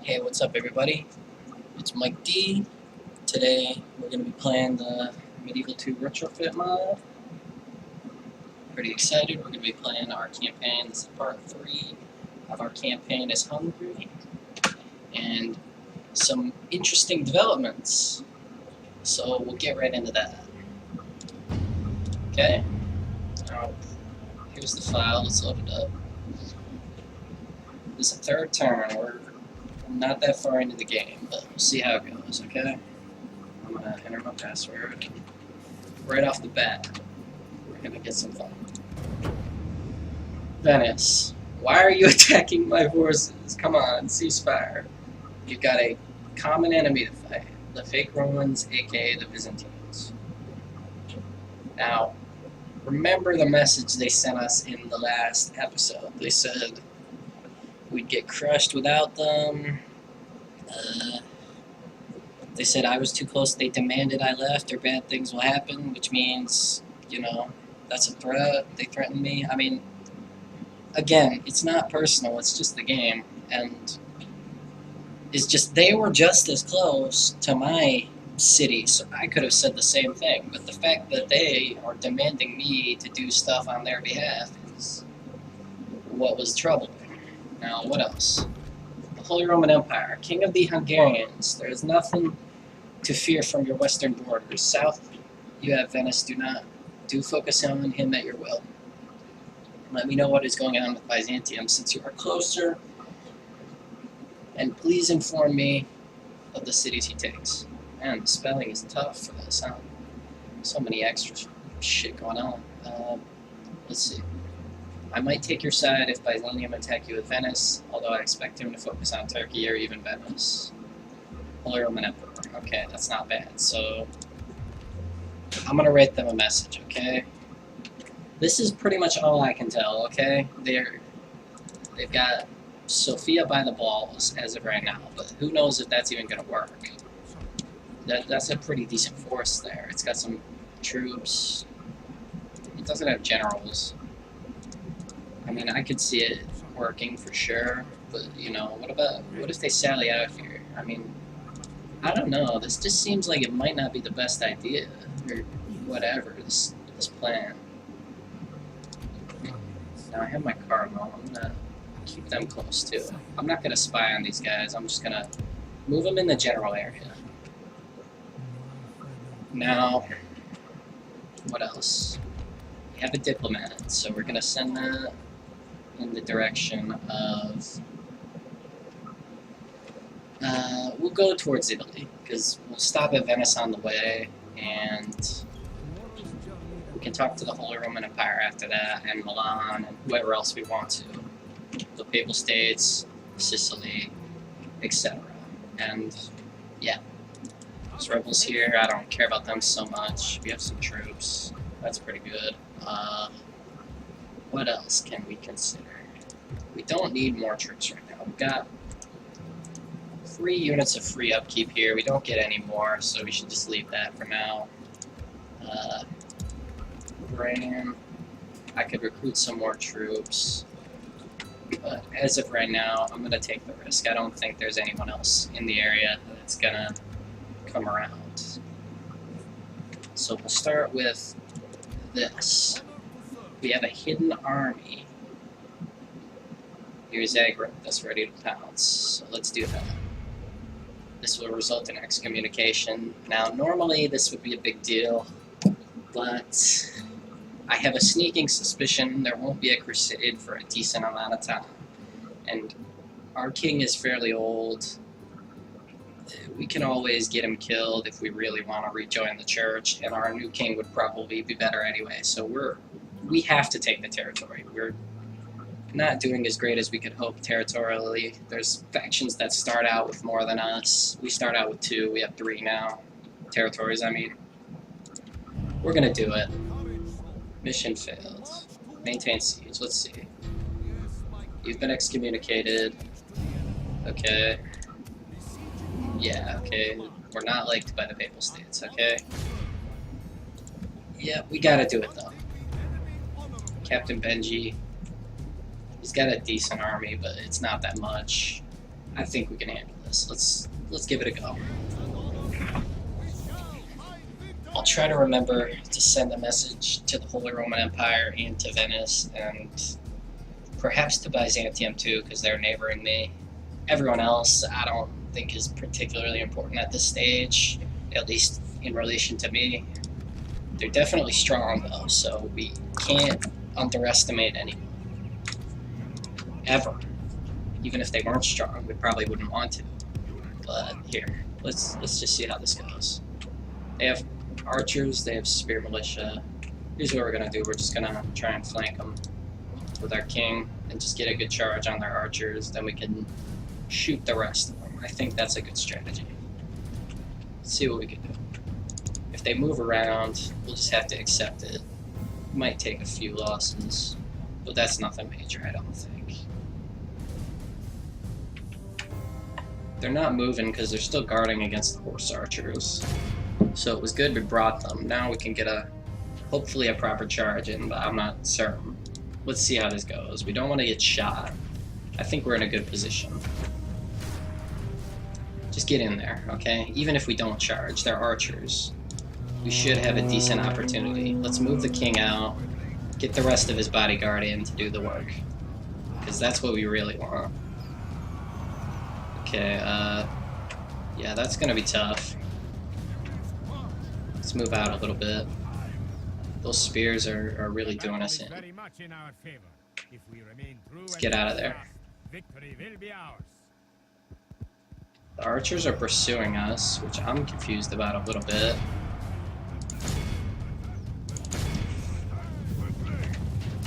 Hey, what's up everybody? It's Mike D. Today we're going to be playing the Medieval 2 Retrofit mod. Pretty excited. We're going to be playing our campaign. This is part 3 of our campaign as Hungary. And some interesting developments. So we'll get right into that. Okay. Now, here's the file. Let's load it up. This is the third turn. We're not that far into the game, but we'll see how it goes, okay? I'm gonna enter my password. Right off the bat, we're gonna get some fun. Venice, why are you attacking my forces? Come on, ceasefire. You've got a common enemy to fight, the fake Romans, aka the Byzantines. Now, remember the message they sent us in the last episode. They said we'd get crushed without them. They said I was too close. They demanded I left or bad things will happen, which means, you know, that's a threat. They threatened me. I mean, again, it's not personal. It's just the game. And it's just they were just as close to my city, so I could have said the same thing. But the fact that they are demanding me to do stuff on their behalf is what was troubling. Now, what else? The Holy Roman Empire, King of the Hungarians. There is nothing to fear from your western borders. South, you have Venice. Do focus on him at your will. Let me know what is going on with Byzantium since you are closer. And please inform me of the cities he takes. Man, the spelling is tough for this, huh? So many extra shit going on. Let's see. I might take your side if Byzantium attack you with Venice, although I expect him to focus on Turkey or even Venice. Holy Roman Emperor. Okay, that's not bad. So, I'm gonna write them a message, okay? This is pretty much all I can tell, okay? They've got Sofia by the balls as of right now, but who knows if that's even gonna work. That's a pretty decent force there. It's got some troops. It doesn't have generals. I mean, I could see it working for sure, but, you know, what if they sally out here? I mean, I don't know. This just seems like it might not be the best idea, or whatever, this plan. Now, I have my cardinal. I'm gonna keep them close, too. I'm not gonna spy on these guys. I'm just gonna move them in the general area. Now, what else? We have a diplomat, so we're gonna send that in the direction of, we'll go towards Italy, because we'll stop at Venice on the way, and we can talk to the Holy Roman Empire after that, and Milan, and whoever else we want to. The Papal States, Sicily, etc. And, yeah. There's rebels here, I don't care about them so much. We have some troops, that's pretty good. What else can we consider? We don't need more troops right now. We've got 3 units of free upkeep here. We don't get any more, so we should just leave that for now. Brain. I could recruit some more troops. But as of right now, I'm going to take the risk. I don't think there's anyone else in the area that's going to come around. So we'll start with this. We have a hidden army. Here's Zagreb that's ready to pounce, so let's do that. This will result in excommunication. Now, normally this would be a big deal, but I have a sneaking suspicion there won't be a crusade for a decent amount of time. And our king is fairly old. We can always get him killed if we really want to rejoin the church, and our new king would probably be better anyway, so we have to take the territory. We're not doing as great as we could hope territorially. There's factions that start out with more than us. We start out with 2, we have 3 now. Territories, I mean. We're gonna do it. Mission failed. Maintain siege, let's see. You've been excommunicated. Okay. Yeah, okay. We're not liked by the Papal States, okay? Yeah, we gotta do it though. Captain Benji. He's got a decent army, but it's not that much. I think we can handle this. Let's give it a go. I'll try to remember to send a message to the Holy Roman Empire and to Venice, and perhaps to Byzantium too, because they're neighboring me. Everyone else I don't think is particularly important at this stage, at least in relation to me. They're definitely strong though, so we can't underestimate anyone. Ever. Even if they weren't strong, we probably wouldn't want to. But here, let's just see how this goes. They have archers, they have spear militia. Here's what we're gonna do. We're just gonna try and flank them with our king and just get a good charge on their archers. Then we can shoot the rest of them. I think that's a good strategy. Let's see what we can do. If they move around, we'll just have to accept it. Might take a few losses, but that's nothing major, I don't think. They're not moving because they're still guarding against the horse archers. So it was good we brought them. Now we can get hopefully a proper charge in, but I'm not certain. Let's see how this goes. We don't want to get shot. I think we're in a good position. Just get in there, okay? Even if we don't charge, they're archers. We should have a decent opportunity. Let's move the king out, get the rest of his bodyguard in to do the work. Because that's what we really want. Okay, yeah, that's gonna be tough. Let's move out a little bit. Those spears are really doing us in. Let's get out of there. The archers are pursuing us, which I'm confused about a little bit.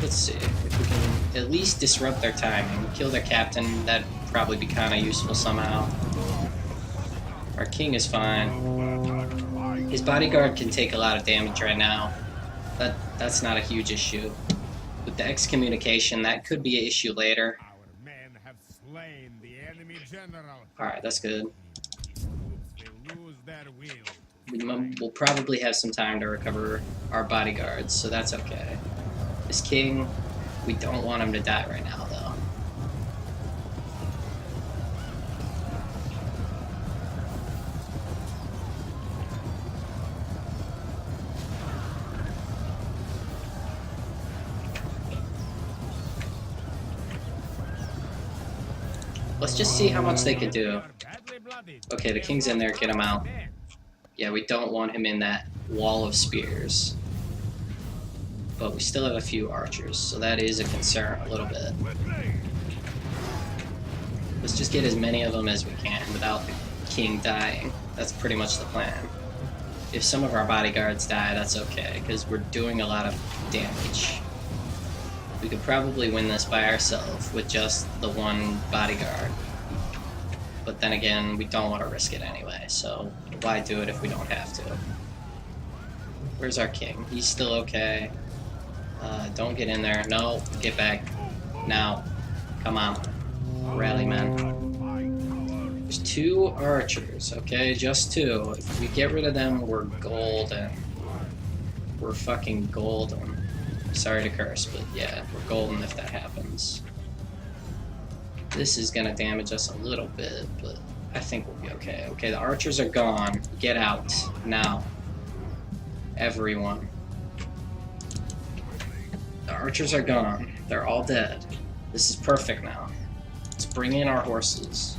Let's see if we can at least disrupt their timing. Kill their captain, that'd probably be kind of useful somehow. Our king is fine. His bodyguard can take a lot of damage right now. That's not a huge issue. With the excommunication, that could be an issue later. Alright, that's good. We'll probably have some time to recover our bodyguards, so that's okay. This king, we don't want him to die right now, though. Let's just see how much they can do. Okay, the king's in there, get him out. Yeah, we don't want him in that wall of spears. But we still have a few archers, so that is a concern a little bit. Let's just get as many of them as we can without the king dying. That's pretty much the plan. If some of our bodyguards die, that's okay, because we're doing a lot of damage. We could probably win this by ourselves with just the one bodyguard. But then again, we don't want to risk it anyway, so why do it if we don't have to? Where's our king? He's still okay. Don't get in there. No, get back. Now. Come on. Rally, man. There's 2 archers, okay? Just 2. If we get rid of them, we're golden. We're fucking golden. Sorry to curse, but yeah, we're golden if that happens. This is gonna damage us a little bit, but I think we'll be okay. Okay, the archers are gone. Get out. Now. Everyone. The archers are gone. They're all dead. This is perfect now. Let's bring in our horses.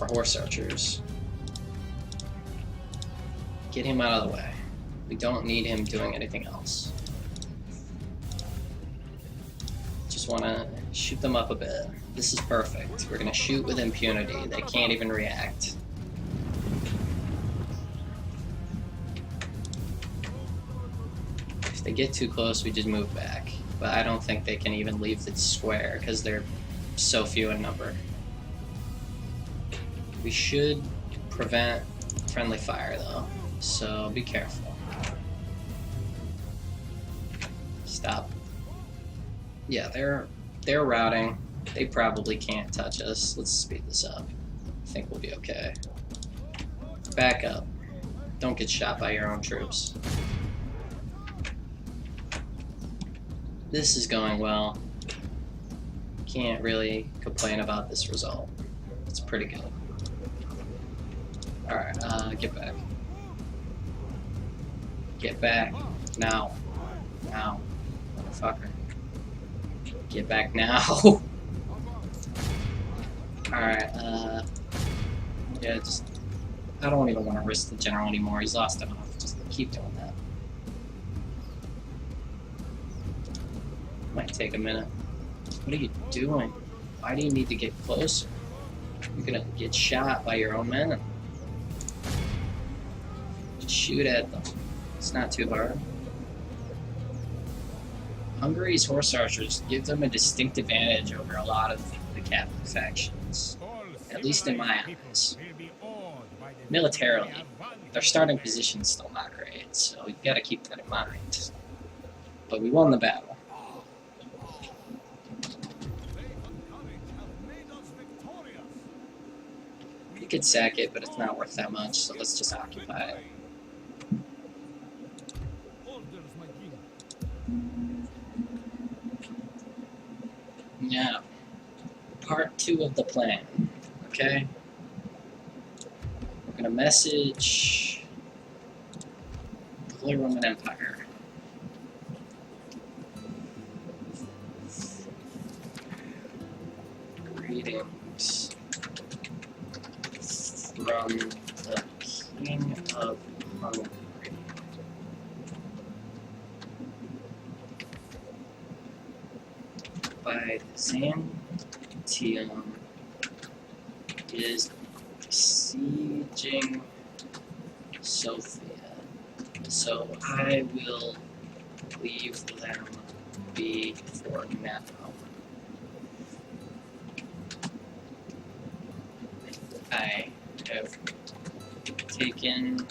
Our horse archers. Get him out of the way. We don't need him doing anything else. Just want to shoot them up a bit. This is perfect. We're going to shoot with impunity. They can't even react. If they get too close, we just move back. But I don't think they can even leave the square because they're so few in number. We should prevent friendly fire though, so be careful. Stop. Yeah, they're routing. They probably can't touch us. Let's speed this up. I think we'll be okay. Back up. Don't get shot by your own troops. This is going well. can't really complain about this result. It's pretty good. Alright, get back. Get back. Now. Now. Motherfucker. Get back now. Alright, yeah, just... I don't even want to risk the general anymore. He's lost enough. Just keep doing that. Might take a minute. What are you doing? Why do you need to get closer? You're gonna get shot by your own men. Just shoot at them. It's not too hard. Hungary's horse archers give them a distinct advantage over a lot of the Catholic factions, at least in my eyes. Militarily, their starting position's still not great, so you've got to keep that in mind. But we won the battle. We could sack it, but it's not worth that much, so let's just occupy it. Now, part 2 of the plan, okay? We're gonna message the Holy Roman Empire. Greetings from the King of Hungary. Byzantium is besieging Sofia, so I will leave them be for now. I have taken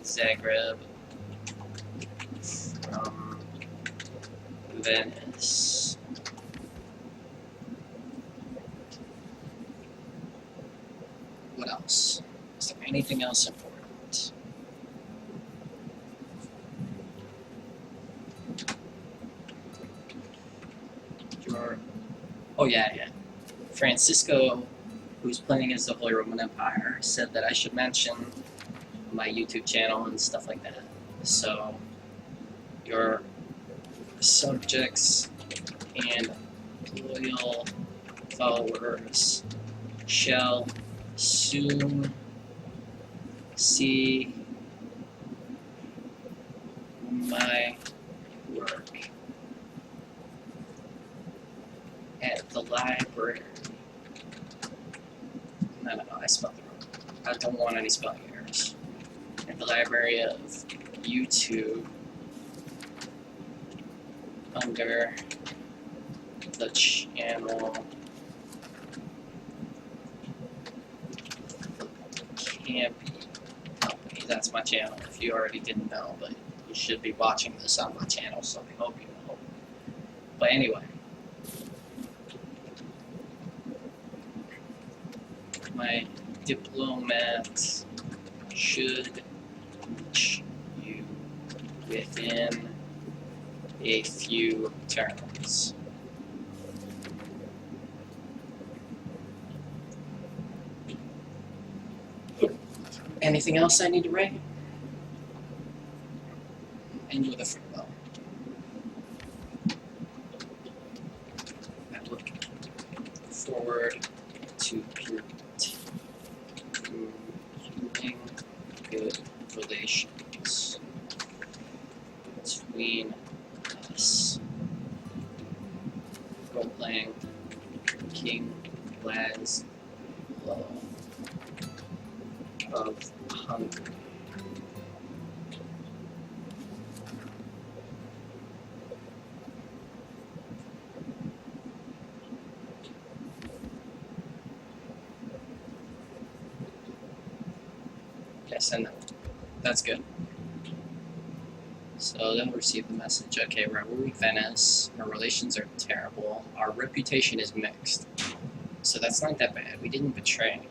Zagreb from Venice. What else? Is there anything else important? Oh yeah. Francisco, who's playing as the Holy Roman Empire, said that I should mention my YouTube channel and stuff like that. So, your subjects and loyal followers shall soon see my work at the library. No, I spelled it wrong. I don't want any spelling errors. At the library of YouTube under the channel Campy Company. That's my channel, if you already didn't know, but you should be watching this on my channel, so I hope you know. But anyway, my diplomat should reach you within a few turns. Anything else I need to write? End with a farewell. I look forward to continuing good relations between us. Role-playing King Laszlo of Hungary. Yes, and that's good. So they'll receive the message. Okay, we're Venice. Our relations are terrible. Our reputation is mixed. So that's not that bad. We didn't betray anyone.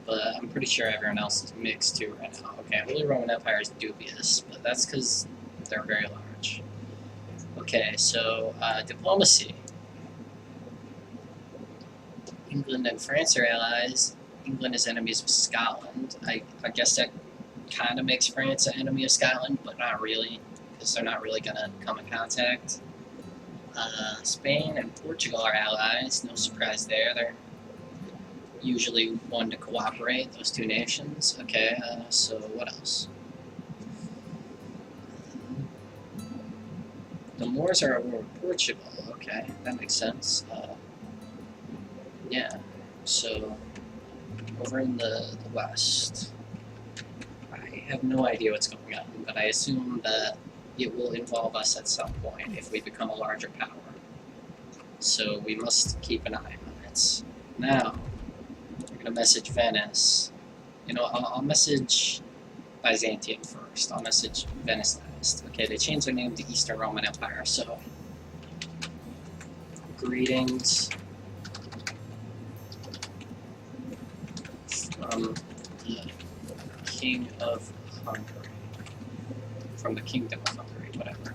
But I'm pretty sure everyone else is mixed too right now. Okay, Holy Roman Empire is dubious, but that's because they're very large. Okay. Okay, so diplomacy. England and France are allies. England is enemies of Scotland. I guess that kind of makes France an enemy of Scotland, but not really, because they're not really going to come in contact. Spain and Portugal are allies. No surprise there. They're usually one to cooperate, those two nations. Okay, so what else? The Moors are at war with Portugal. Okay, that makes sense. Yeah, so over in the west, I have no idea what's going on, but I assume that it will involve us at some point if we become a larger power. So we must keep an eye on it. Now, I'm going to message Venice. You know, I'll message Byzantium first. I'll message Venice last. Okay, they changed their name to Eastern Roman Empire, so greetings from the King of Hungary. From the Kingdom of Hungary, whatever.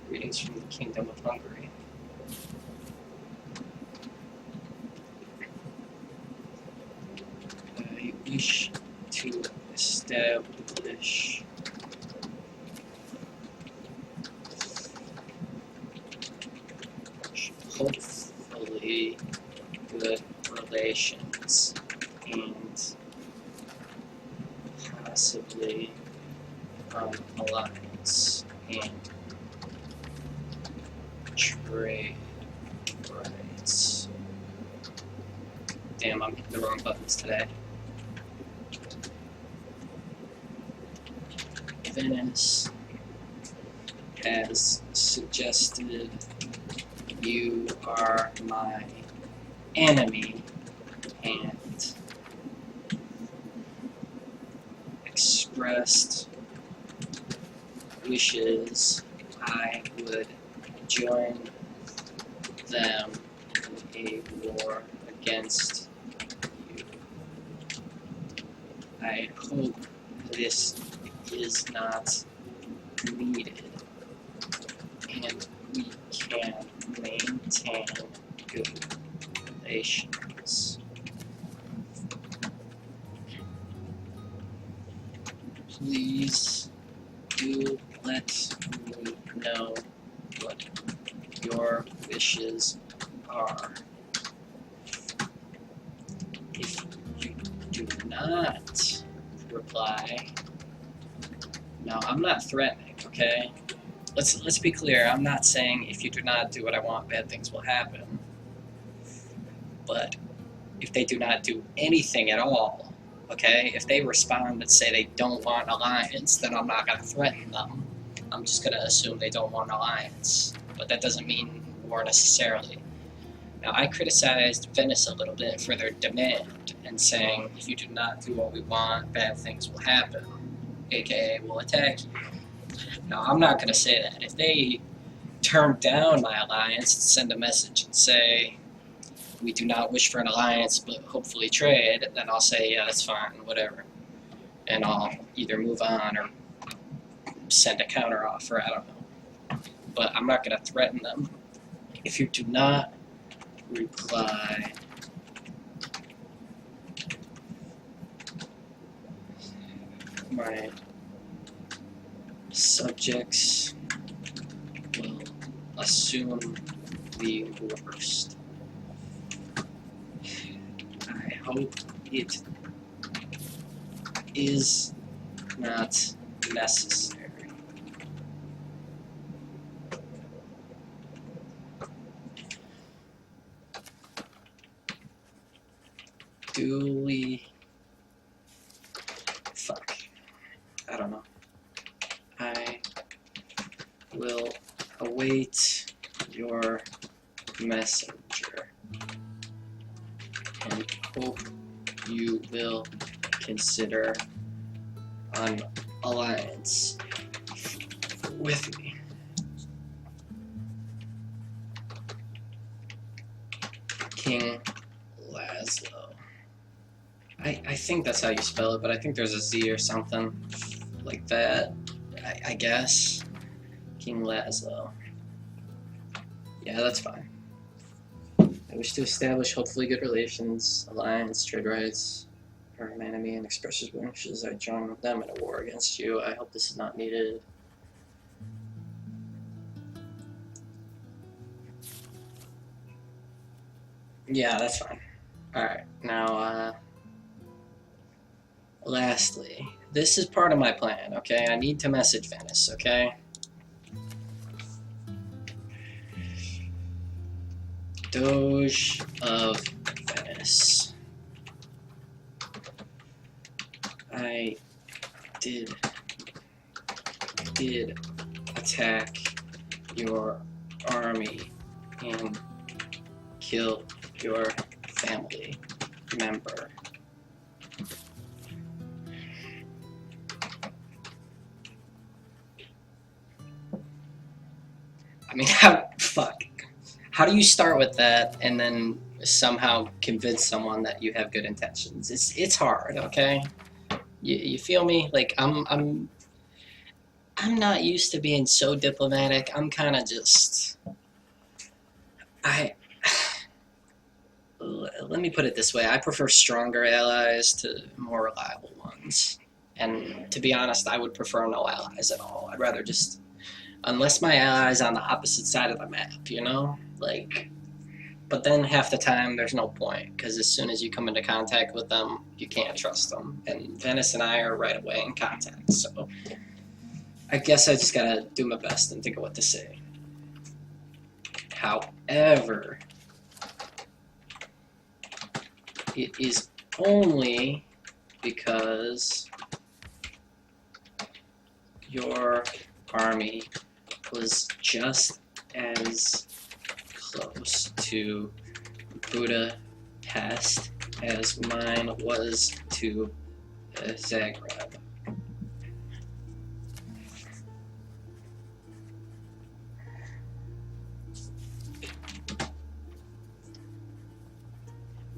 Greetings from the Kingdom of Hungary. I wish to establish hopefully good relations and possibly alliance and trade rights. Damn, I'm hitting the wrong buttons today. Venice has suggested you are my enemy and expressed wishes I would join them in a war against you. I hope this is not needed and we can maintain good relations. Please do let me know what your wishes are. If you do not reply, now I'm not threatening, okay? Let's be clear. I'm not saying if you do not do what I want, bad things will happen. But if they do not do anything at all, okay? If they respond and say they don't want alliance, then I'm not going to threaten them. I'm just going to assume they don't want alliance. But that doesn't mean war necessarily. Now, I criticized Venice a little bit for their demand and saying, if you do not do what we want, bad things will happen, aka we'll attack you. Now, I'm not going to say that. If they turn down my alliance and send a message and say, we do not wish for an alliance, but hopefully trade, then I'll say, yeah, that's fine, whatever. And I'll either move on or send a counter offer, I don't know. But I'm not going to threaten them. If you do not reply, my subjects will assume the worst. I hope it is not necessary. Duly. Fuck. I don't know. I will await your messenger and hope you will consider an alliance with me. King Laszlo. I think that's how you spell it, but I think there's a Z or something like that. I guess. King Laszlo. Yeah, that's fine. I wish to establish hopefully good relations, alliance, trade rights, or my enemy and expresses wishes I join them in a war against you. I hope this is not needed. Yeah, that's fine. Alright, now, lastly, this is part of my plan, okay? I need to message Venice, okay? Doge of Venice. I did attack your army and kill your family member. I mean, how do you start with that and then somehow convince someone that you have good intentions? It's hard, okay? You feel me? Like I'm not used to being so diplomatic. I'm kind of just let me put it this way. I prefer stronger allies to more reliable ones. And to be honest, I would prefer no allies at all. I'd rather just, unless my ally's on the opposite side of the map, you know? Like, but then half the time there's no point, because as soon as you come into contact with them, you can't trust them. And Venice and I are right away in contact, so I guess I just gotta do my best and think of what to say. However, it is only because your army was just as close to Budapest as mine was to Zagreb.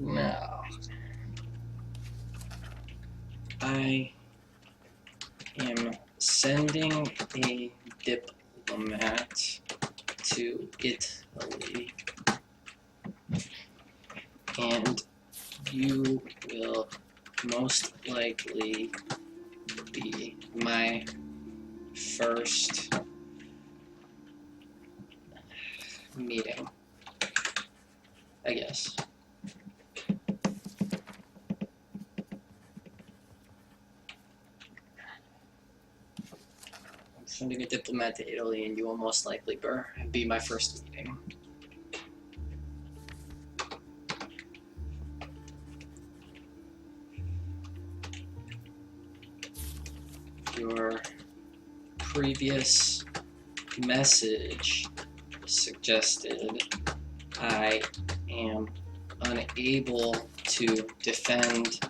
Now, I am sending a diplomat to Italy, and you will most likely be my first meeting, I guess. Sending a diplomat to Italy, and you will most likely be my first meeting. Your previous message suggested I am unable to defend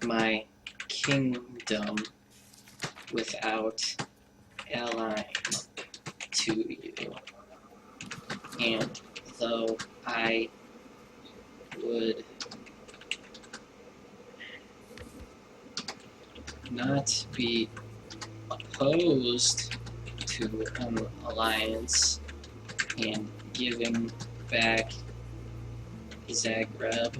my kingdom without allying to you, and though I would not be opposed to an alliance and giving back Zagreb,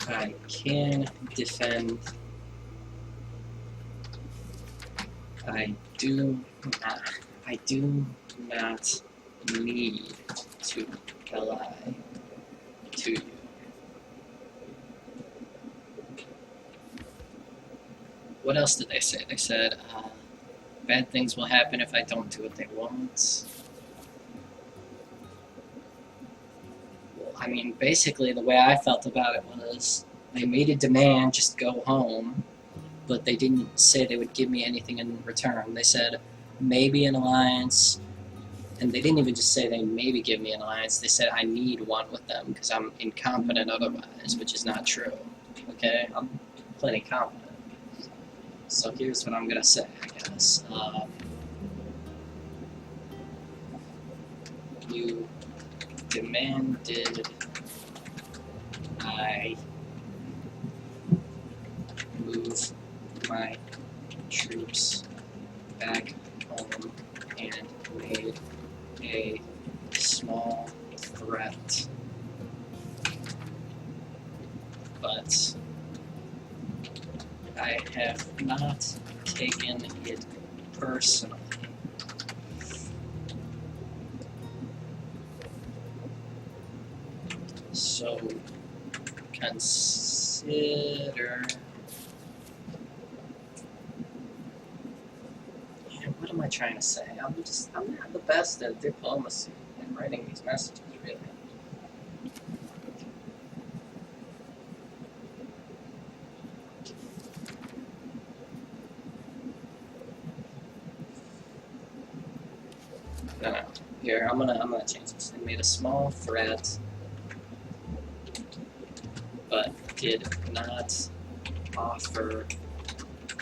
I can defend. I do not need to ally to you. What else did they say? They said, bad things will happen if I don't do what they want. Well, I mean, basically the way I felt about it was they made a demand, just go home, but they didn't say they would give me anything in return. They said maybe an alliance, and they didn't even just say they maybe give me an alliance. They said I need one with them because I'm incompetent otherwise, which is not true. Okay, I'm plenty competent. So here's what I'm gonna say, I guess. You demanded I move my troops back home and made a small threat, but I have not taken it personally. So consider. What am I trying to say? I'm not the best at diplomacy and writing these messages, really. No. Here, I'm gonna change this. I made a small threat, but did not offer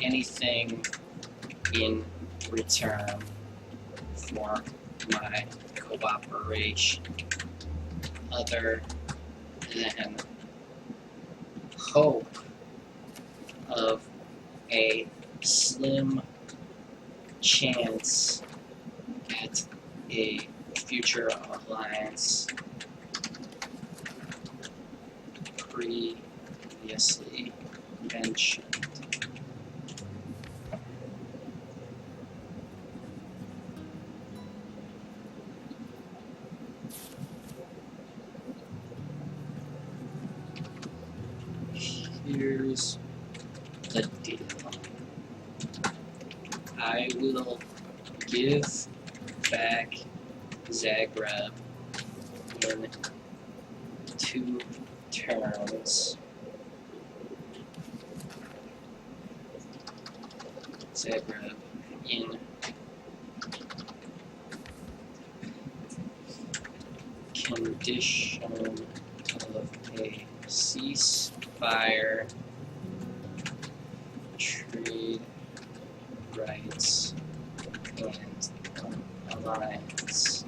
anything in return for my cooperation other than hope of a slim chance at a future alliance previously mentioned. Here's the deal. I will give back Zagreb in 2 turns. Zagreb in condition of a ceasefire, trade rights, and alliance.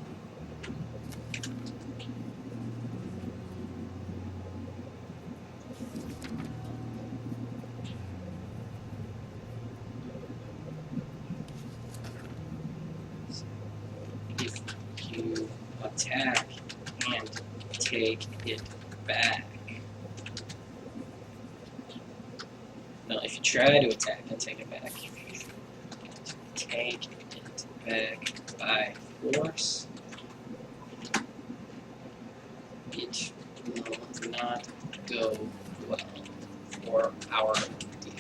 If you attack and take it back. No, if you try to attack and take it back, take it back by force, it will not go well for our deal.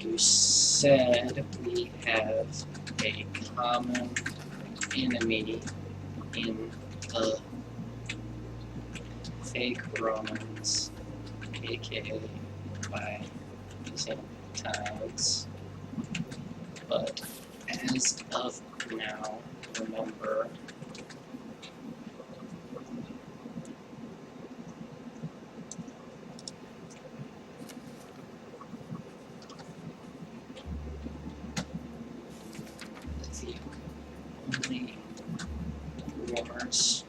You said we have a common enemy in the fake Romans, aka Byzantines, but as of now, remember, the only wars.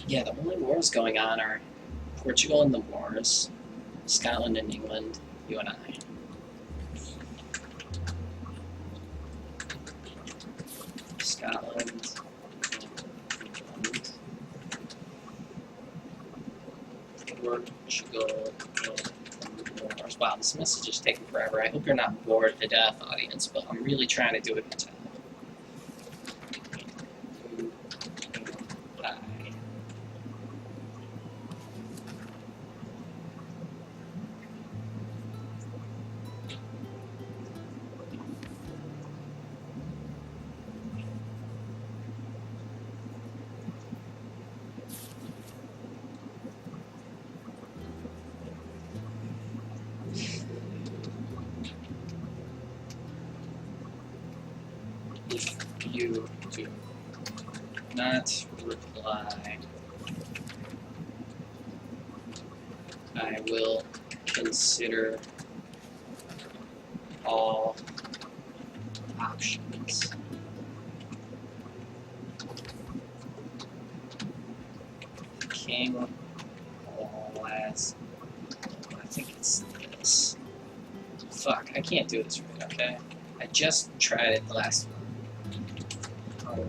Yeah, the only wars going on are Portugal and the wars, Scotland and England, you and I. Scotland and England. Portugal and the wars. Wow, this message is taking forever. I hope you're not bored to death, audience, but I'm really trying to do it myself. If you do not reply, I will consider all options. King Las... I think it's this. Fuck, I can't do this right, okay? I just tried it the last one.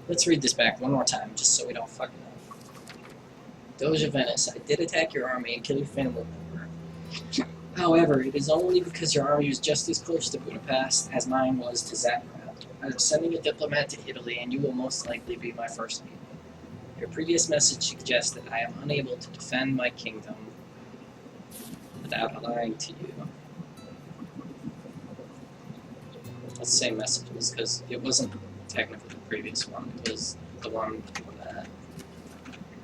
Let's read this back one more time, just so we don't fuck it up. Doge of Venice, I did attack your army and kill your family member. However, it is only because your army was just as close to Budapest as mine was to Zagreb. I am sending a diplomat to Italy, and you will most likely be my first meeting. Your previous message suggests that I am unable to defend my kingdom without lying to you. Let's say messages, because it wasn't technically the previous one. It was the one that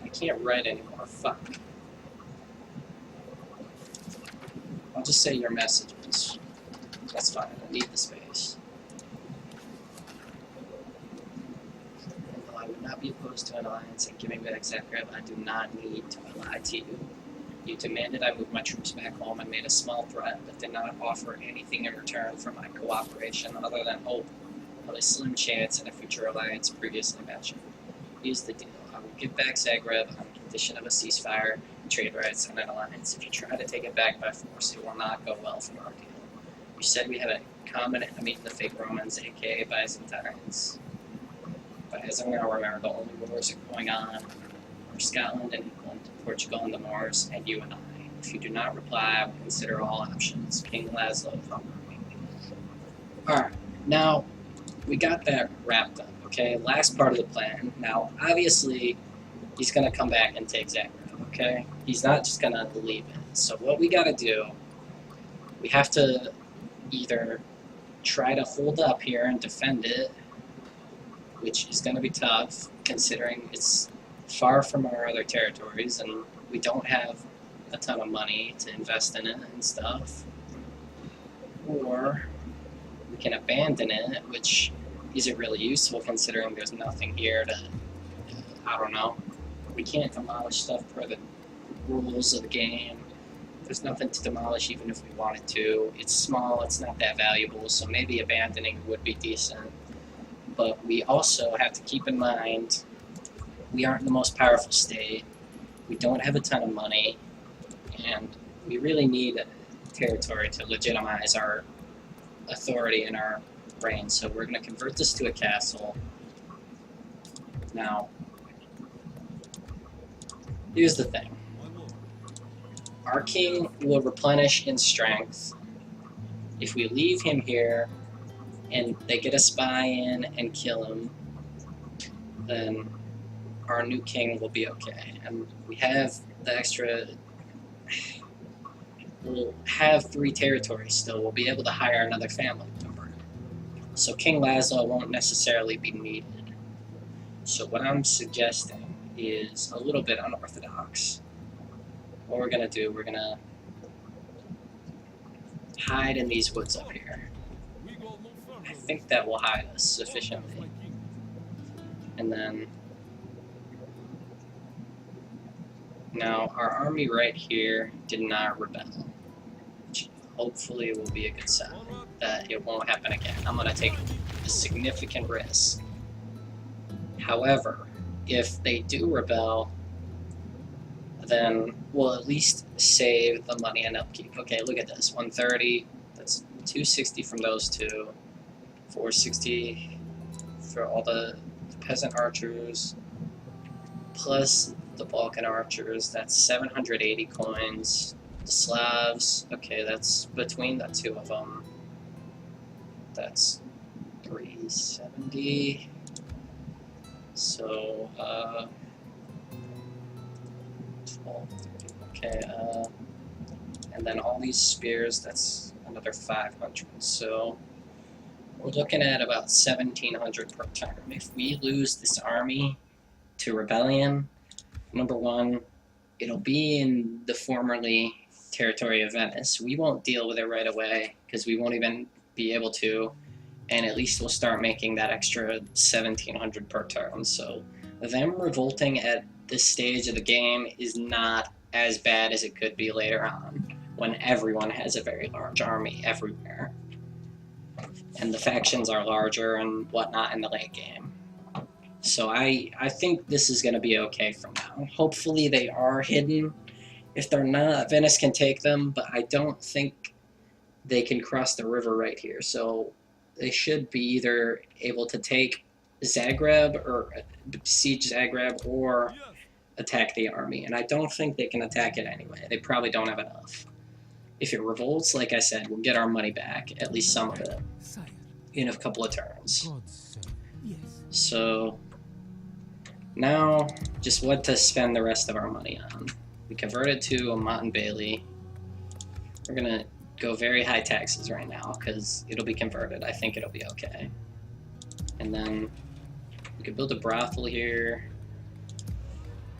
I can't write anymore. Fuck. I'll just say your messages. That's fine. I need the space. Although I would not be opposed to an alliance and giving back Zagreb, I do not need to lie to you. You demanded I move my troops back home and made a small threat, but did not offer anything in return for my cooperation other than hope of a slim chance in a future alliance previously mentioned. Here's the deal. I will give back Zagreb on condition of a ceasefire, trade rights, and an alliance. If you try to take it back by force, it will not go well for our deal. You said we have a common enemy, the fake Romans, aka Byzantines. But as I'm going to remember, the only wars going on are Scotland and England, Portugal and the Moors, and you and I. If you do not reply, I will consider all options. King Laszlo of Hungary. Alright, now we got that wrapped up, okay? Last part of the plan. Now, obviously, he's going to come back and take Zagreb, okay? He's not just going to leave it. So what we got to do, we have to either try to hold up here and defend it, which is going to be tough, considering it's far from our other territories, and we don't have a ton of money to invest in it and stuff. Or we can abandon it, which isn't really useful considering there's nothing here to, I don't know. We can't demolish stuff per the rules of the game. There's nothing to demolish even if we wanted to. It's small, it's not that valuable, so maybe abandoning would be decent. But we also have to keep in mind we aren't the most powerful state. We don't have a ton of money, and we really need territory to legitimize our authority and our reign. So we're going to convert this to a castle. Now, here's the thing. Our king will replenish in strength if we leave him here and they get a spy in and kill him. Then our new king will be okay. And we have the extra... We'll have 3 territories still. We'll be able to hire another family member. So King Laszlo won't necessarily be needed. So what I'm suggesting is a little bit unorthodox. What we're going to do, we're going to hide in these woods up here. I think that will hide us sufficiently. And then... Now, our army right here did not rebel, which hopefully will be a good sign that it won't happen again. I'm going to take a significant risk. However, if they do rebel, then we'll at least save the money and upkeep. Okay, look at this. 130, that's 260 from those two, 460 for all the peasant archers, plus the Balkan archers, that's 780 coins. The Slavs, okay, that's between the 2 of them. That's 370. So, 1230, okay, and then all these spears, that's another 500. So, we're looking at about 1,700 per turn. If we lose this army to rebellion, number one, it'll be in the formerly territory of Venice. We won't deal with it right away because we won't even be able to, and at least we'll start making that extra 1,700 per turn. So them revolting at this stage of the game is not as bad as it could be later on when everyone has a very large army everywhere. and the factions are larger and whatnot in the late game. So I think this is going to be okay for now. Hopefully they are hidden. If they're not, Venice can take them, but I don't think they can cross the river right here. So they should be either able to take Zagreb or besiege Zagreb or attack the army. And I don't think they can attack it anyway. They probably don't have enough. If it revolts, like I said, we'll get our money back, at least some of it, in a couple of turns. So now, just what to spend the rest of our money on. We converted to a Mott and Bailey. We're going to go very high taxes right now because it'll be converted. I think it'll be okay. And then we can build a brothel here.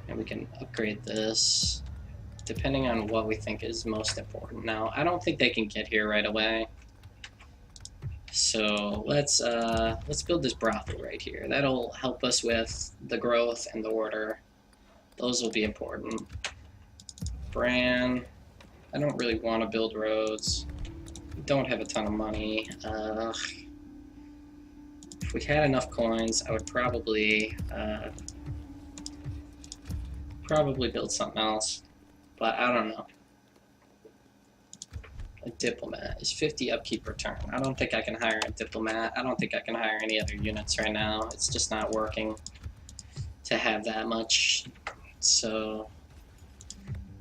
And we can upgrade this depending on what we think is most important. Now, I don't think they can get here right away. So let's build this brothel right here. That'll help us with the growth and the order. Those will be important. Bran, I don't really want to build roads. We don't have a ton of money. If we had enough coins, I would probably build something else, but I don't know. A diplomat is 50 upkeep per turn. I don't think I can hire a diplomat. I don't think I can hire any other units right now. It's just not working to have that much. So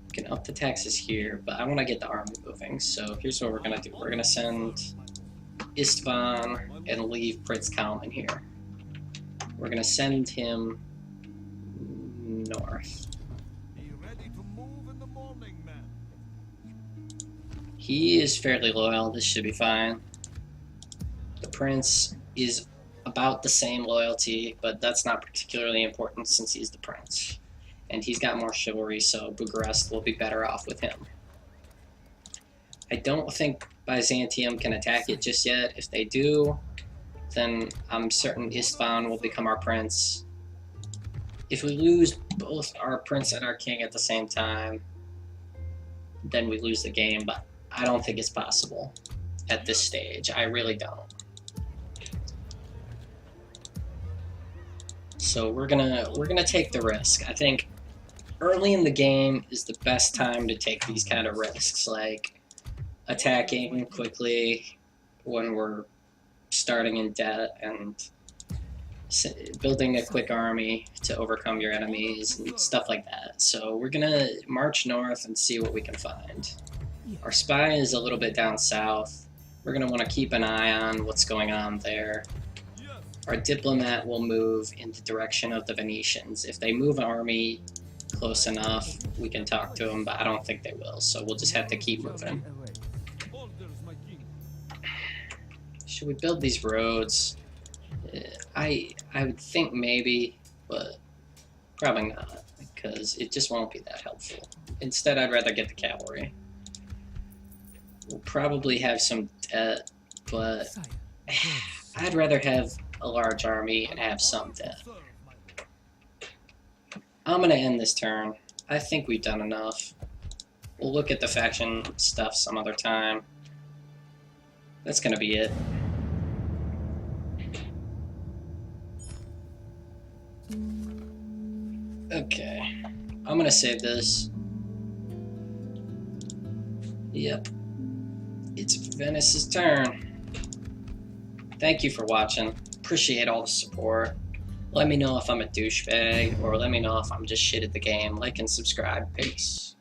we can up the taxes here, but I want to get the army moving. So here's what we're going to do. We're going to send Istvan and leave Prince Kalman here. We're going to send him north. He is fairly loyal. This should be fine. The prince is about the same loyalty, but that's not particularly important since he's the prince. And he's got more chivalry, so Bucharest will be better off with him. I don't think Byzantium can attack it just yet. If they do, then I'm certain Istvan will become our prince. If we lose both our prince and our king at the same time, then we lose the game, but I don't think it's possible at this stage. I really don't. So we're gonna take the risk. I think early in the game is the best time to take these kind of risks, like attacking quickly when we're starting in debt and building a quick army to overcome your enemies and stuff like that. So we're gonna march north and see what we can find. Our spy is a little bit down south. We're going to want to keep an eye on what's going on there. Our diplomat will move in the direction of the Venetians. If they move an army close enough, we can talk to them, but I don't think they will, so we'll just have to keep moving. Should we build these roads? I would think maybe, but probably not, because it just won't be that helpful. Instead, I'd rather get the cavalry. We'll probably have some debt, but I'd rather have a large army and have some debt. I'm going to end this turn. I think we've done enough. We'll look at the faction stuff some other time. That's going to be it. Okay. I'm going to save this. Yep. It's Venice's turn. Thank you for watching. Appreciate all the support. Let me know if I'm a douchebag, or let me know if I'm just shit at the game. Like and subscribe. Peace.